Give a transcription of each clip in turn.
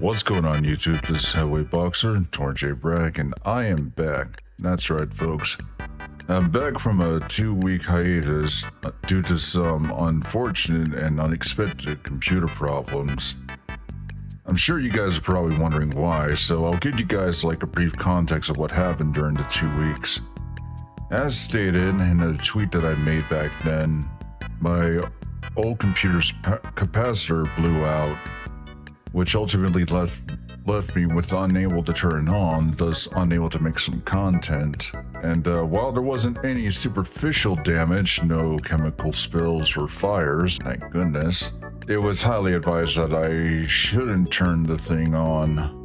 What's going on YouTube? This is Heavyweight Boxer, TJ.Braddock, and I am back. That's right, folks. I'm back from a 2-week hiatus due to some unfortunate and unexpected computer problems. I'm sure you guys are probably wondering why, so I'll give you guys like a brief context of what happened during the 2 weeks. As stated in a tweet that I made back then, my old computer's capacitor blew out, which ultimately left me with unable to turn on, thus unable to make some content. And while there wasn't any superficial damage, no chemical spills or fires, thank goodness, it was highly advised that I shouldn't turn the thing on.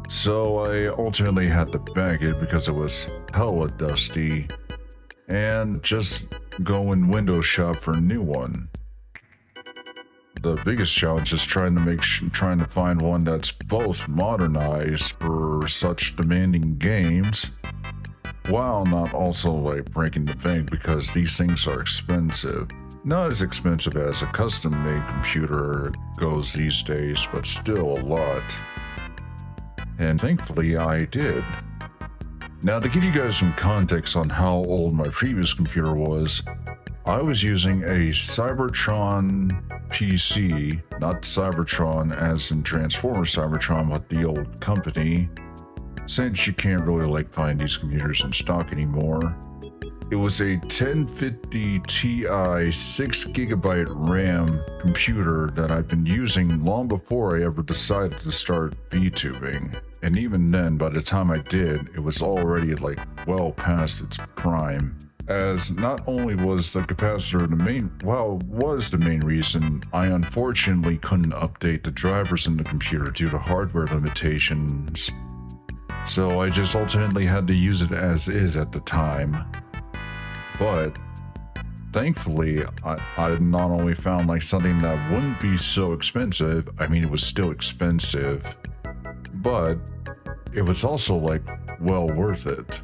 So I ultimately had to bag it because it was hella dusty, and just go and window shop for a new one. The biggest challenge is trying to find one that's both modernized for such demanding games, while not also like breaking the bank, because these things are expensive. Not as expensive as a custom-made computer goes these days, but still a lot. And thankfully I did. Now, to give you guys some context on how old my previous computer was, I was using a Cybertron PC, not Cybertron as in Transformers Cybertron, but the old company, since you can't really like find these computers in stock anymore. It was a 1050 Ti 6GB RAM computer that I've been using long before I ever decided to start VTubing. And even then, by the time I did, it was already like well past its prime. As not only was the capacitor the main reason, I unfortunately couldn't update the drivers in the computer due to hardware limitations. So I just ultimately had to use it as is at the time. But thankfully, I not only found like something that wouldn't be so expensive, I mean it was still expensive, but it was also like well worth it.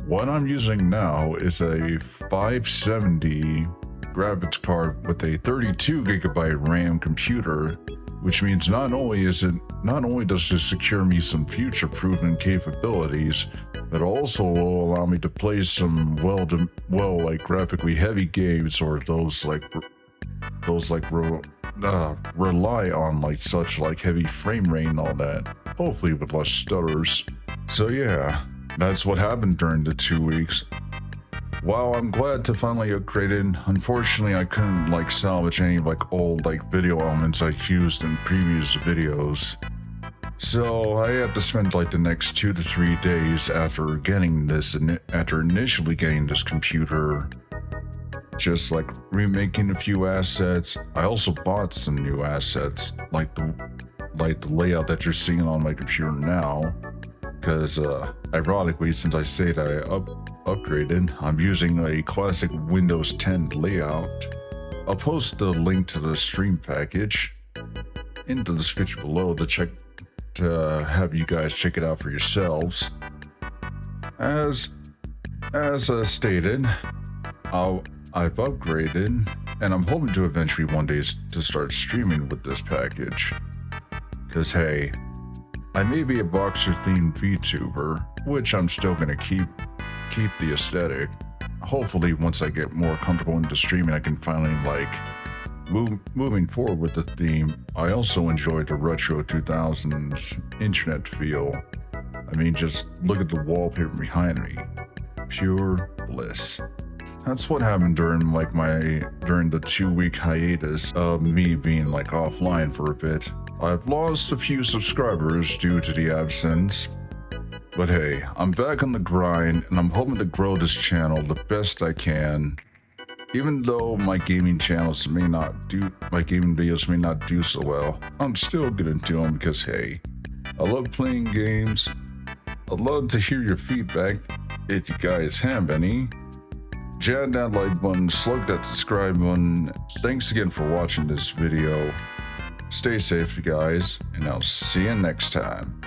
What I'm using now is a 570 graphics card with a 32GB RAM computer, which means not only does it secure me some future-proven capabilities, but also will allow me to play some like graphically heavy games, or those rely on like such like heavy frame rate and all that, hopefully with less stutters. So yeah, that's what happened during the 2 weeks. While I'm glad to finally upgrade it, unfortunately I couldn't like salvage any like old like video elements I used in previous videos. So I had to spend like the next 2 to 3 days after initially getting this computer, just like remaking a few assets. I also bought some new assets, like the layout that you're seeing on my computer now. Because ironically, since I say that I upgraded, I'm using a classic Windows 10 layout. I'll post the link to the stream package in the description below to have you guys check it out for yourselves. As stated, I've upgraded, and I'm hoping to eventually one day to start streaming with this package. Because hey, I may be a boxer-themed VTuber, which I'm still gonna keep the aesthetic. Hopefully, once I get more comfortable into streaming, I can finally like moving forward with the theme. I also enjoy the retro 2000s internet feel. I mean, just look at the wallpaper behind me. Pure bliss. That's what happened during the 2-week hiatus of me being like offline for a bit. I've lost a few subscribers due to the absence, but hey, I'm back on the grind and I'm hoping to grow this channel the best I can. Even though my gaming videos may not do so well, I'm still gonna do them because hey, I love playing games. I'd love to hear your feedback if you guys have any. Jab that like button, slug that subscribe button. Thanks again for watching this video. Stay safe, you guys, and I'll see you next time.